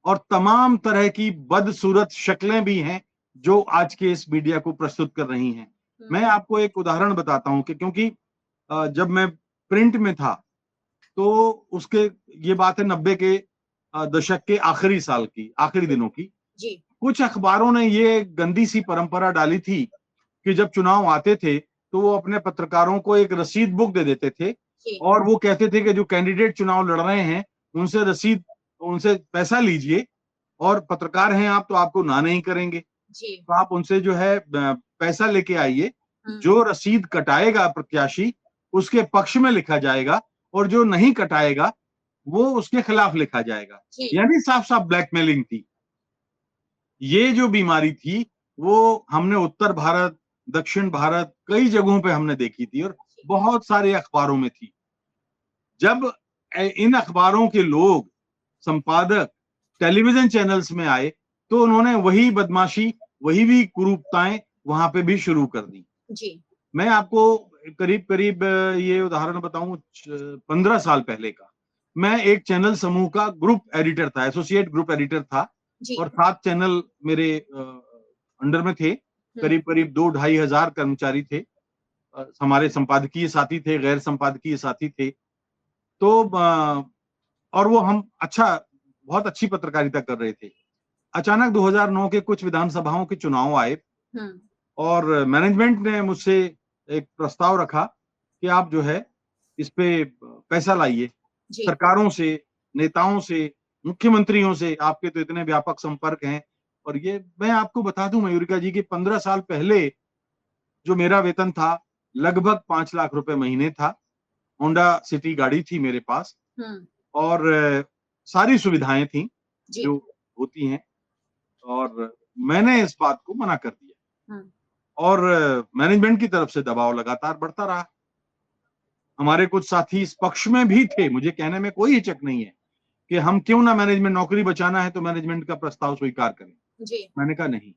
और तमाम तरह की बदसूरत शक्लें भी हैं जो आज के इस मीडिया को प्रस्तुत कर रही हैं। मैं हुँ, आपको एक उदाहरण बताता हूं कि क्योंकि जब मैं प्रिंट में था तो उसके ये बात है 90 के दशक के आखिरी साल की, आखिरी दिनों की। जी, कुछ अखबारों ने ये गंदी सी परंपरा डाली थी कि जब चुनाव आते थे तो वो अपने पत्रकारों को एक रसीद बुक दे देते थे जी, और वो कहते थे कि जो कैंडिडेट चुनाव लड़ रहे हैं उनसे पैसा लीजिए और पत्रकार हैं आप तो आपको ना नहीं करेंगे। जी। तो आप उनसे जो है पैसा लेके आइए, हुँ, जो रसीद कटाएगा प्रत्याशी उसके पक्ष में लिखा जाएगा और जो नहीं कटाएगा वो उसके खिलाफ लिखा जाएगा। जी, यानी साफ-साफ ब्लैकमेलिंग थी। ये जो बीमारी थी, वो हमने उत्तर भारत, दक्षिण भारत कई जगहों पे हमने देखी थी और जी। बहुत सारे अखबारों में थी। जब इन अखबारों के लोग, संपादक टेलीविजन चैनल्स में आए, तो उन्होंने वही बदमाशी, वही भी कुरूपताएँ वहाँ पे भी शुरू कर दी। जी, मैं आपको करीब-करीब ये उदाहरण बताऊँ 15 साल पहले का। मैं एक चैनल समूह का ग्रुप एडिटर था, एसोसिएट ग्रुप एडिटर था जी। और 7 चैनल मेरे अंडर में थे। हुँ, करीब-करीब 2 ढाई हज़ार कर्मचारी थे। हमारे संपादकीय साथी थे, गैर संपादकीय साथी थे। तो और वो हम बहुत अच्छी पत्रकारिता कर रहे थे। अचानक 2009 के कुछ विधानसभाओं के चुनाव आए हुँ, और मैनेजमेंट ने मुझसे एक प्रस्ताव रखा कि आप जो है इस पे पैसा लाइए। जी, सरकारों से, नेताओं से, मुख्यमंत्रियों से आपके तो इतने व्यापक संपर्क हैं और ये मैं आपको बता दूं मयूरिका जी कि 15 साल पहले जो मेरा वेतन था लगभग 5 लाख रुपए महीने था। होंडा सिटी गाड़ी थी मेरे पास हुँ, और सारी सुविधाएं थी जी, जो होती हैं और मैंने इस बात को मना कर दिया हुँ, और मैनेजमेंट की तरफ से दबाव लगातार बढ़ता रहा। हमारे कुछ साथी इस पक्ष में भी थे, मुझे कहने में कोई हिचक नहीं है कि हम क्यों ना मैनेजमेंट नौकरी बचाना है तो मैनेजमेंट का प्रस्ताव स्वीकार करें। जी, मैंने कहा नहीं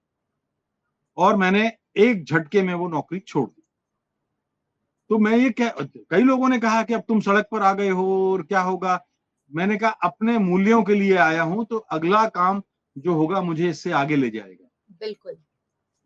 और मैंने एक झटके में वो नौकरी छोड़ दी। तो मैं ये क्या कई लोगों ने कहा कि अब तुम सड़क पर आ गए हो और क्या होगा? मैंने कहा अपने मूल्यों के लिए आया हूँ तो अगला काम जो होगा मुझे इससे आगे ले जाएगा। बिल्कुल।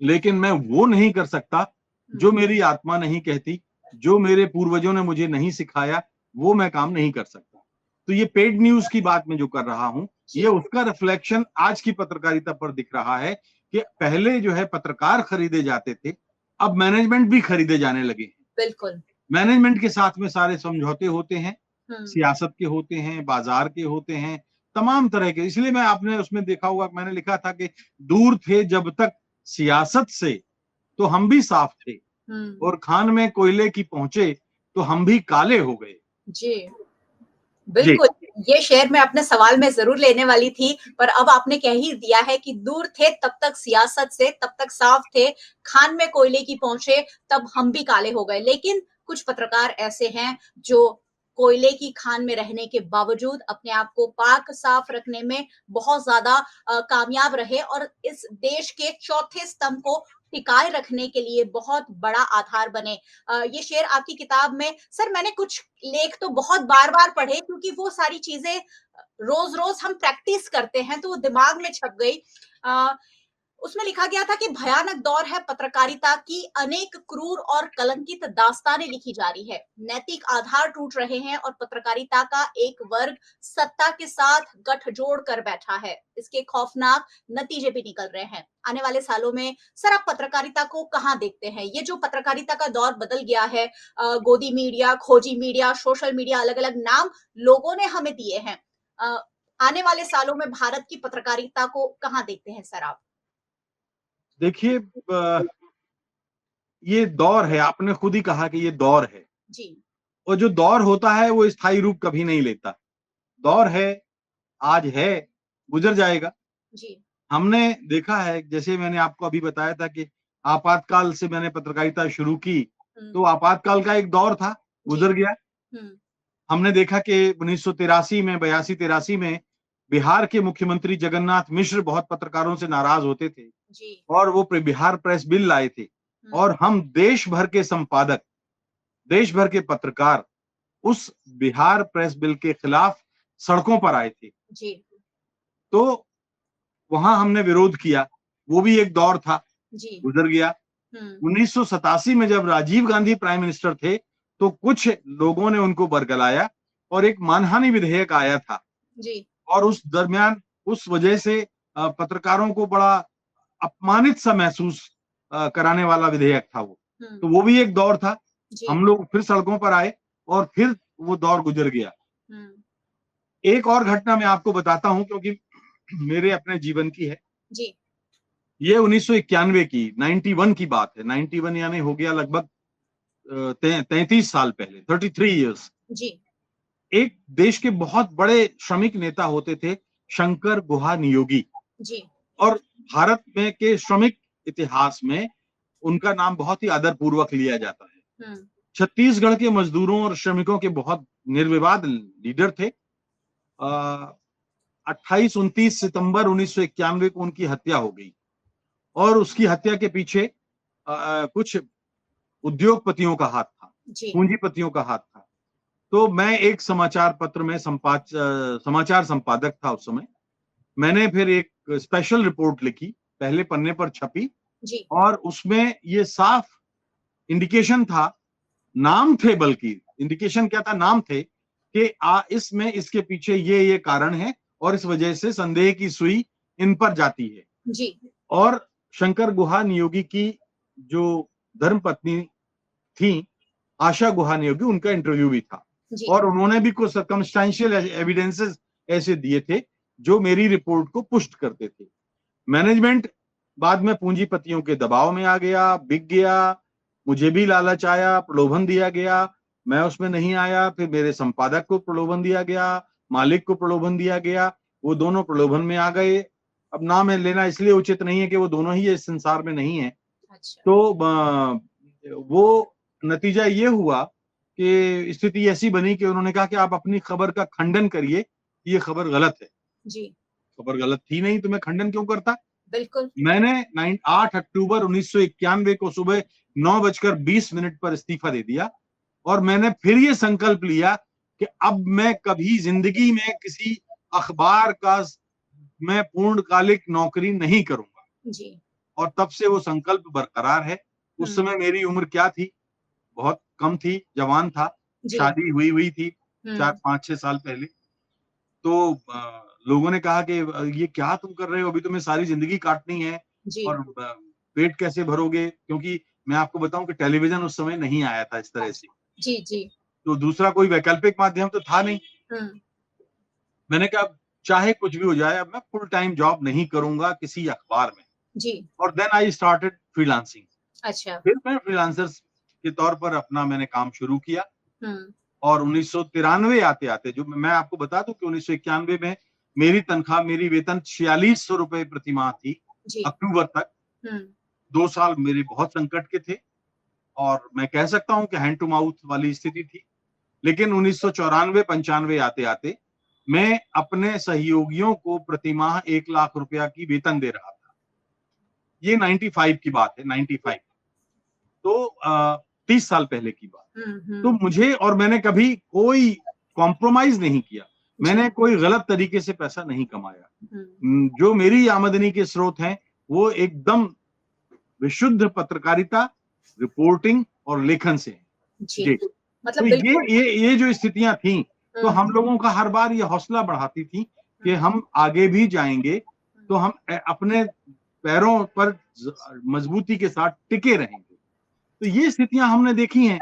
लेकिन मैं वो नहीं कर सकता हुँ, जो मेरी आत्मा नहीं कहती, जो मेरे पूर्वजों ने मुझे नहीं सिखाया, वो मैं काम नहीं कर सकता। तो ये पेड न्यूज़ की बात मैं जो कर रहा हूँ, ये जी, उसका रिफ्लेक्शन आज की पत्रकारिता पर दिख रहा है कि पहले जो है पत्रकार खरीदे जाते थे, अब मैनेजमेंट भी खरीदे जाने लगे हैं। बिल्कुल। मैनेजमेंट के साथ में सारे समझौते होते हैं, हुँ, सियासत के होते हैं, बाजार के होते हैं, तमाम तरह के। इसलिए मैं आपने उसमें देखा होगा मैंने लिखा था कि दूर थे जब तक सियासत से, तो हम भी साफ थे हुँ, और खान में कोयले की पहुंचे तो हम भी काले हो गए। जी। जी, बिल्कुल, ये शेयर मैं अपने सवाल में ज़रूर लेने वाली थी, पर अब आपने कह ही दिया है कि दूर थे तब तक सियासत से, तब तक साफ थे, खान में कोयले की पहुँचे, तब हम भी काले हो गए। लेकिन कुछ पत्रकार ऐसे हैं, जो कोयले की खान में रहने के बावजूद अपने आप को पाक-साफ रखने में बहुत ज़्यादा कामयाब रहे और इस देश के चौथे स्तंभ को टिकाए रखने के लिए बहुत बड़ा आधार बने। ये शेर आपकी किताब में सर मैंने कुछ लेख तो बहुत बार-बार पढ़े क्योंकि वो सारी चीज़ें रोज़-रोज़ हम प्रैक्टिस करते हैं तो वो दिमाग में छप गई। अ, उसमें लिखा गया था कि भयानक दौर है पत्रकारिता की, अनेक क्रूर और कलंकित दास्तानें लिखी जा रही है, नैतिक आधार टूट रहे हैं और पत्रकारिता का एक वर्ग सत्ता के साथ गठजोड़ कर बैठा है। इसके खौफनाक नतीजे भी निकल रहे हैं। आने वाले सालों में सर आप पत्रकारिता को कहाँ देखते हैं? ये जो पत्रकारिता का दौर बदल गया है, गोदी मीडिया, खोजी मीडिया, सोशल मीडिया, अलग-अलग नाम लोगों ने हमें दिए हैं। अ, आने वाले सालों में भारत की पत्रकारिता को कहाँ देखते हैं सर आप? देखिए, ये दौर है, आपने खुद ही कहा कि ये दौर है, जी, और जो दौर होता है वो स्थायी रूप कभी नहीं लेता। दौर है, आज है, गुजर जाएगा। जी, हमने देखा है, जैसे मैंने आपको अभी बताया था कि आपातकाल से मैंने पत्रकारिता शुरू की, हुँ, तो आपातकाल का एक दौर था, जी, गुजर गया। हुँ, हमने देखा कि 1983 में, 82-83 में बिहार के मुख्यमंत्री जगन्नाथ मिश्र बहुत पत्रकारों से नाराज होते थे जी, और वो बिहार प्रेस बिल लाए थे, हुँ, और हम देश भर के संपादक, देश भर के पत्रकार उस बिहार प्रेस बिल के खिलाफ सड़कों पर आए थे। जी, तो वहां हमने विरोध किया, वो भी एक दौर था, जी, गुजर गया। हुँ, 1987 में जब राजीव गांधी प्राइम मिनिस्टर थे, तो कुछ लोगों ने उनको बरगलाया और एक मानहानि विधेयक आया था, जी, और उस दरमियान उस वजह से पत्रकारों को बड़ा अपमानित सा महसूस कराने वाला विधेयक था वो। हुँ, तो वो भी एक दौर था। जी, हम लोग फिर सड़कों पर आए और फिर वो दौर गुजर गया। हुँ, एक और घटना मैं आपको बताता हूँ, क्योंकि मेरे अपने जीवन की है। जी, ये 1991 की 91 की बात है। 91 यानी हो गया लगभग 33 साल पहले, 33 इयर्स। जी, एक देश के बहुत बड़े श्रमिक नेता होते थे, शंकर गुहा नियोगी, जी, और भारत में के श्रमिक इतिहास में उनका नाम बहुत ही आदर पूर्वक लिया जाता है। हुँ, छत्तीसगढ़ के मजदूरों और श्रमिकों के बहुत निर्विवाद लीडर थे। 28-29 सितंबर 1991 को उनकी हत्या हो गई, और उसकी हत्या के पीछे कुछ उद्योगपतियों का हाथ था, जी, पूंजीपतियों का हाथ था। तो मैं एक समाचार पत्र में समाचार संपादक था उस समय। मैंने फिर एक स्पेशल रिपोर्ट लिखी, पहले पन्ने पर छपी, जी, और उसमें ये साफ इंडिकेशन था, नाम थे, बल्कि इंडिकेशन क्या था, नाम थे कि इसमें इसके पीछे ये कारण है, और इस वजह से संदेह की सुई इन पर जाती है। जी, और शंकर गुहा नियोगी की जो धर्मपत्नी थी, आशा गुहा नियोगी, उनका इंटरव्यू भी था, जी, और उन्होंने भी कुछ सर्कमस्टेंशियल एविडेंसेस ऐसे दिए थे जो मेरी रिपोर्ट को पुष्ट करते थे। मैनेजमेंट बाद में पूंजीपतियों के दबाव में आ गया, बिक गया, मुझे भी लालच आया, प्रलोभन दिया गया, मैं उसमें नहीं आया, फिर मेरे संपादक को प्रलोभन दिया गया, मालिक को प्रलोभन दिया गया, वो दोनों प्रलोभन में आ गए। अब नाम है लेना इसलिए उचित नहीं है कि वो दोनों ही इस संसार में नहीं है। अच्छा, तो वो नतीजा ये हुआ कि स्थिति ऐसी बनी कि उन्होंने कहा कि आप अपनी खबर का खंडन करिए, ये खबर गलत है। जी, खबर गलत थी नहीं तो मैं खंडन क्यों करता? बिल्कुल, मैंने 8 अक्टूबर 1991 को सुबह 9:20 पर इस्तीफा दे दिया, और मैंने फिर ये संकल्प लिया कि अब मैं कभी जिंदगी में किसी अखबार का मैं पूर्णकालिक नौकरी नहीं करूंगा। जी, और तब से वो संकल्प बरकरार है। उस हुँ, समय मेरी उम्र क्या थी? बहुत कम थी, जवान था, जी, शादी हुई थी हुँ, 4, 5, 6 साल पहले। तो लोगों ने कहा कि ये क्या तुम कर रहे हो? अभी तुम्हें सारी ज़िंदगी काटनी है, जी, और पेट कैसे भरोगे? क्योंकि मैं आपको बताऊँ कि टेलीविज़न उस समय नहीं आया था इस तरह से। अच्छा, जी, जी, तो दूसरा कोई वैकल्पिक माध्यम तो था नहीं। हुँ, मैंने कहा चाहे कुछ भी हो जाए, अब मैं फुल टाइम जॉब नहीं करूँगा किसी अखबार में, जी, और देन आई स्टार्टेड फ्रीलांसिंग। अच्छा, फिर मैं फ्रीलांसर्स के तौर पर अपना मैंने काम शुरू किया, हुँ, और 1993 आते-आते, जो मैं आपको बता दूं कि 1991 में मेरी तनख्वाह, मेरी वेतन 4600 रुपए प्रति माह थी, जी, अक्टूबर तक। हुँ, 2 साल मेरे बहुत संकट के थे, और मैं कह सकता हूं कि हैंड टू माउथ वाली स्थिति थी। लेकिन 1994-95 आते-आते मैं अपने सहयोगियों को प्रति माह 1 लाख रुपया की वेतन दे रहा था। ये 95 की बात है, 95। तो 30 साल पहले की बात। हुँ, तो हुँ, मुझे, और मैंने कभी कोई कॉम्प्रोमाइज़ नहीं किया। जी, मैंने कोई गलत तरीके से पैसा नहीं कमाया। हुँ, जो मेरी आमदनी के स्रोत हैं, वो एकदम विशुद्ध पत्रकारिता, रिपोर्टिंग और लेखन से है। जी, जी। तो मतलब बिल्कुल। ये जो स्थितियां थी, तो हम लोगों का हर बार ये हौसला बढ़ाती थी कि हम आगे भी जाएंगे, तो हम अपने पैरों पर मजबूती के साथ टिके रहेंगे। तो ये स्थितियां हमने देखी हैं।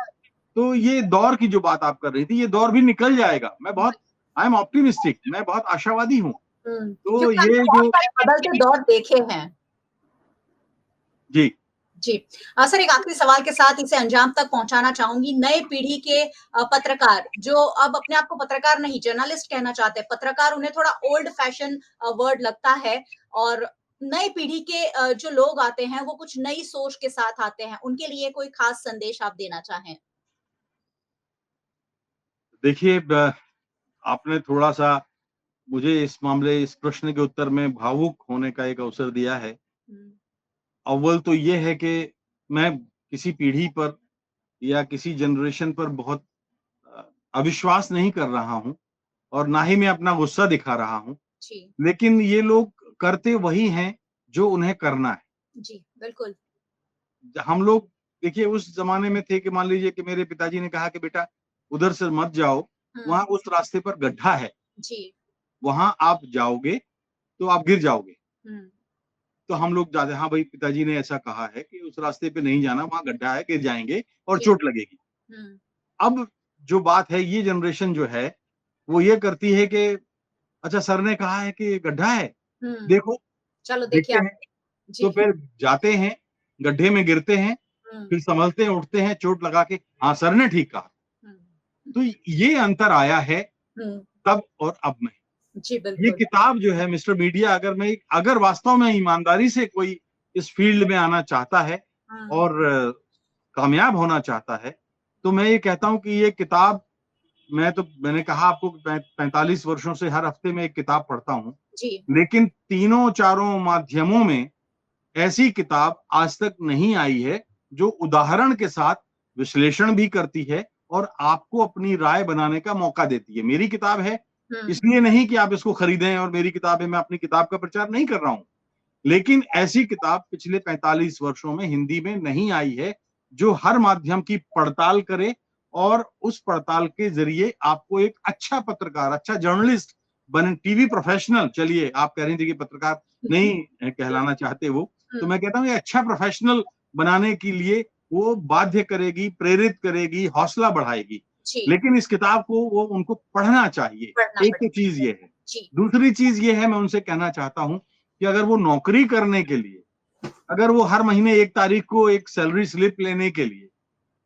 तो ये दौर की जो बात आप कर रही थी, ये दौर भी निकल जाएगा। आई एम ऑप्टिमिस्टिक, मैं बहुत आशावादी हूँ। तो क्योंकि हमने ये बहुत जो सारे बदलते दौर देखे हैं। जी जी। सर, एक आखिरी सवाल के साथ इसे अंजाम तक पहुँचाना चाहूँगी। नए पीढ़ी के पत्रकार जो अब अपने आप को पत्रकार नहीं, जर्नलिस्ट कहना चाहते हैं। पत्रकार उन्हें थोड़ा ओल्ड फैशन वर्ड लगता है और नई पीढ़ी के जो लोग आते हैं, वो कुछ नई सोच के साथ आते हैं। उनके लिए कोई खास संदेश आप देना चाहें? देखिए, आपने थोड़ा-सा मुझे इस प्रश्न के उत्तर में भावुक होने का एक अवसर दिया है। हुँ, अव्वल तो ये है कि मैं किसी पीढ़ी पर या किसी जनरेशन पर बहुत अ, अविश्वास नहीं कर रहा हूँ और ना ही मैं अपना गुस्सा दिखा रहा हूँ। जी, लेकिन ये लोग करते वही हैं जो उन्हें करना है। जी, बिल्कुल। हम लोग देखिए उस ज़माने में थे कि मान लीजिए कि मेरे पिताजी ने कहा कि बेटा उधर से मत जाओ, हुँ, वहाँ उस रास्ते पर गड्ढा है, जी, वहाँ आप जाओगे तो आप गिर जाओगे। हुँ, तो हम लोग जाते हाँ भाई पिताजी ने ऐसा कहा है कि उस रास्ते पे नहीं जाना, वहाँ गड्ढा है, गिर जाएँगे और जी, चोट लगेगी। हुँ, अब जो बात है ये जनरेशन जो है, वो ये करती है कि अच्छा सर ने कहा है कि गड्ढा है, हुँ। देखो, चलो देखिए देखते आप। हैं। तो जी, फिर जाते हैं, गड्ढे में गिरते हैं, हुँ, फिर संभलते हैं, उठते हैं, चोट लगा के, हाँ सर ने ठीक कहा। हुँ, तो ये अंतर आया है हुँ, तब और अब में। जी, ये बिल्कुल। किताब जो है मिस्टर मीडिया अगर वास्तव में ईमानदारी से कोई इस फील्ड में आना चाहता है हुँ, और कामयाब होना चाहता है, तो मैं ये कहता हूँ कि ये किताब मैंने कहा आपको 45 वर्षों से हर हफ्ते में एक किताब पढ़ता हूँ। जी, लेकिन तीनों चारों माध्यमों में ऐसी किताब आज तक नहीं आई है, जो उदाहरण के साथ विश्लेषण भी करती है और आपको अपनी राय बनाने का मौका देती है। मेरी किताब है, हुँ, इसलिए नहीं कि आप इसको खरीदें और मेरी किताब है, मैं अपनी किताब का प्रचार नहीं कर रहा हूँ। लेकिन ऐसी किताब पिछले 45 वर्षों में हिंदी में नहीं आई है, जो हर माध्यम की पड़ताल करे और उस पड़ताल के ज़रिए आपको एक अच्छा पत्रकार, अच्छा जर्नलिस्ट टीवी प्रोफेशनल चलिए आप कह रही थी कि पत्रकार नहीं कहलाना चाहते वो, तो हुँ, मैं कहता हूँ ये अच्छा प्रोफेशनल बनाने के लिए वो बाध्य करेगी, प्रेरित करेगी, हौसला बढ़ाएगी। जी, लेकिन इस किताब को वो उनको पढ़ना चाहिए, पढ़ना एक तो पड़ेगा। चीज़ ये है। जी, दूसरी चीज़ ये है मैं उनसे कहना चाहता हूँ कि अगर वो नौकरी करने के लिए, अगर वो हर महीने 1 तारीख को एक सैलरी स्लिप लेने के लिए,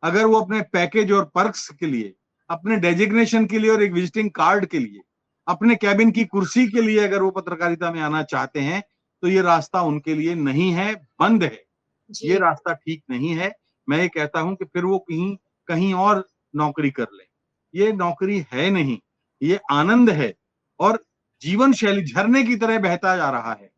अगर वो अपने पैकेज और पर्क्स के लिए, अपने डेजिग्नेशन के लिए और एक विजिटिंग कार्ड के लिए, अपने केबिन की कुर्सी के लिए अगर वो पत्रकारिता में आना चाहते हैं, तो ये रास्ता उनके लिए नहीं है, बंद है। ये जी, रास्ता ठीक नहीं है। मैं ये कहता हूँ कि फिर वो कहीं कहीं और नौकरी कर लें। ये नौकरी है नहीं, ये आनंद है और जीवन शैली झरने की तरह बहता जा रहा है।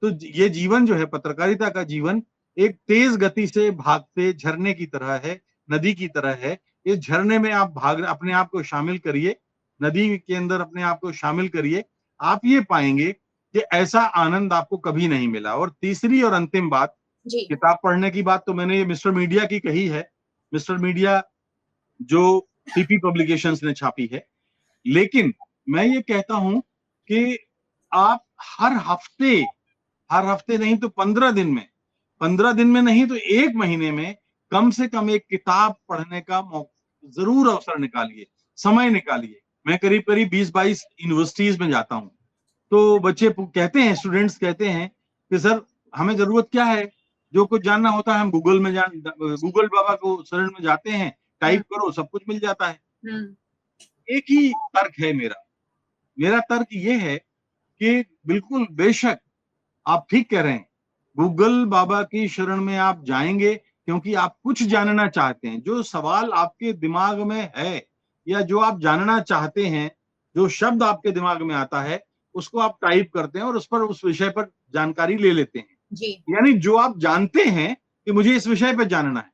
तो ये जीवन जो है पत्रकारिता का जीवन एक तेज गति से भागते झरने की तरह है, नदी की तरह है। इस झरने में आप भाग अपने आप को शामिल करिए, नदी के अंदर अपने आप को शामिल करिए। आप ये पाएँगे कि ऐसा आनंद आपको कभी नहीं मिला और तीसरी और अंतिम बात जी, किताब पढ़ने की बात तो मैंने ये मिस्टर मीडिया की कही है। मिस्टर मीडिया जो टीपी पब्लिकेशंस ने छापी है। लेकिन मैं ये कहता हूँ कि आप हर हफ्ते नहीं तो 15 दिन में नहीं तो 1 महीने में कम से कम एक किताब पढ़ने का ज़रूर अवसर निकालिए, समय निकालिए। मैं करीब-करीब 20-22 यूनिवर्सिटीज़ में जाता हूँ। तो बच्चे कहते हैं, स्टूडेंट्स कहते हैं कि सर हमें ज़रूरत क्या है? जो कुछ जानना होता है हम जी, गूगल बाबा को शरण में जाते हैं, हुँ, टाइप करो सब कुछ मिल जाता है। हुँ, एक ही तर्क है मेरा। मेरा तर्क ये है कि बिल्कुल बेशक आप ठीक कह रहे हैं। गूगल बाबा की शरण में आप जाएँगे क्योंकि आप कुछ जानना चाहते हैं। जो सवाल आपके दिमाग में है या जो आप जानना चाहते हैं, जो शब्द आपके दिमाग में आता है, उसको आप टाइप करते हैं और उस विषय पर जानकारी ले लेते हैं। जी, यानी जो आप जानते हैं कि मुझे इस विषय पे जानना है।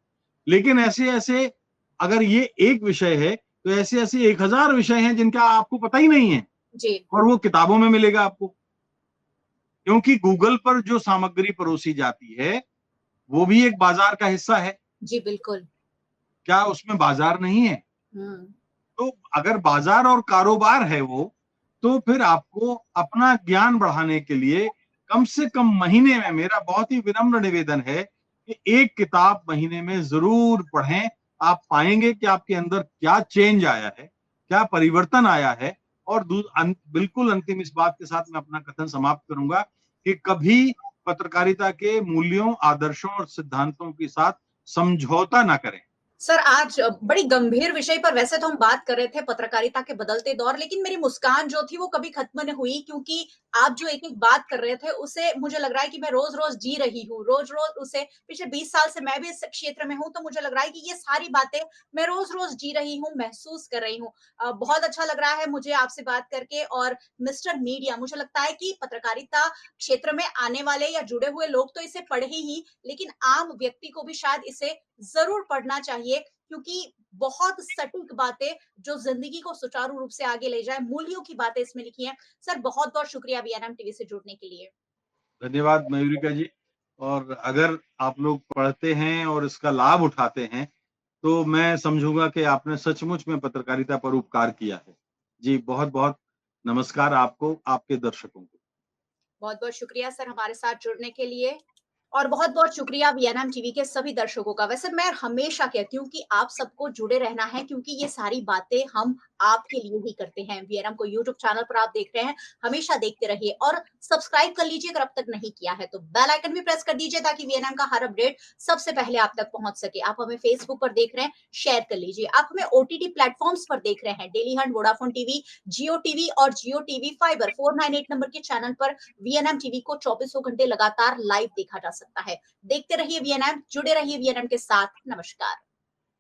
लेकिन ऐसे-ऐसे अगर ये एक विषय है, तो ऐसे-ऐसे 1000 विषय हैं जिनका आपको पता ही नहीं है जी, और वो किताबों में मिलेगा आपको। क्योंकि गूगल पर जो सामग्री परोसी जाती है, वो भी एक बाजार का हिस्सा है। जी, बिल्कुल। क्या उसमें बाजार नहीं है? हुँ। तो अगर बाजार और कारोबार है वो, तो फिर आपको अपना ज्ञान बढ़ाने के लिए कम से कम महीने में, मेरा बहुत ही विनम्र निवेदन है कि एक किताब महीने में ज़रूर पढ़ें। आप पाएँगे कि आपके अंदर क्या चेंज आया है, क्या परिवर्तन आया है। और बिल्कुल अंतिम इस बात के साथ मैं अपना कथन समाप्त करूँगा कि कभी पत्रकारिता के मूल्यों, आदर्शों और सिद्धांतों के साथ समझौता ना करें। सर, आज बड़ी गंभीर विषय पर वैसे तो हम बात कर रहे थे पत्रकारिता के बदलते दौर, लेकिन मेरी मुस्कान जो थी वो कभी खत्म नहीं हुई क्योंकि आप जो एक-एक बात कर रहे थे, उसे मुझे लग रहा है कि मैं रोज़-रोज़ जी रही हूँ। रोज़-रोज़ उसे पिछले 20 साल से मैं भी इस क्षेत्र में हूँ, तो मुझे लग रहा है कि ये सारी बातें मैं रोज़-रोज़ जी रही हूँ, महसूस कर रही हूँ। बहुत अच्छा लग रहा है मुझे आपसे बात करके और मिस्टर मीडिया मुझे लगता है कि पत्रकारिता क्षेत्र में आने वाले या जुड़े हुए लोग तो इसे पढ़े ही, लेकिन आम व्यक्ति को भी शायद इसे ज़रूर पढ़ना चाहिए क्योंकि बहुत सटीक बातें जो ज़िंदगी को सुचारू रूप से आगे ले जाए, मूल्यों की बातें इसमें लिखी हैं। सर बहुत-बहुत शुक्रिया वीएनएम टीवी से जुड़ने के लिए। धन्यवाद मयूरिका जी। और अगर आप लोग पढ़ते हैं और इसका लाभ उठाते हैं, तो मैं समझूँगा कि आपने सचमुच में पत्रकारिता पर उपकार किया है। जी, बहुत-बहुत नमस्कार आपको, आपके दर्शकों को। बहुत-बहुत शुक्रिया सर हमारे साथ जुड़ने के लिए और बहुत-बहुत शुक्रिया वीएनएम टीवी के सभी दर्शकों का। वैसे मैं हमेशा कहती हूँ कि आप सबको जुड़े रहना है क्योंकि ये सारी बातें हम आपके लिए ही करते हैं। वीएनएम को यूट्यूब चैनल पर आप देख रहे हैं, हमेशा देखते रहिए और सब्सक्राइब कर लीजिए अगर अब तक नहीं किया है तो। बेल आइकन भी प्रेस कर दीजिए ताकि वीएनएम का हर अपडेट सबसे पहले आप तक पहुँच सके। आप हमें फेसबुक पर देख रहे हैं, शेयर कर लीजिए। आप हमें ओटीटी प्लेटफ़ॉर्म्स पर देख रहे हैं, डेली हंट, वोडाफोन टीवी, जियो टीवी और जियो टीवी फाइबर 498 नंबर के चैनल पर वीएनएम टीवी को चौबीसों घंटे लगातार लाइव देखा जा सकता है। देखते रहिए वीएनएम, जुड़े रहिए वीएनएम के साथ। नमस्कार।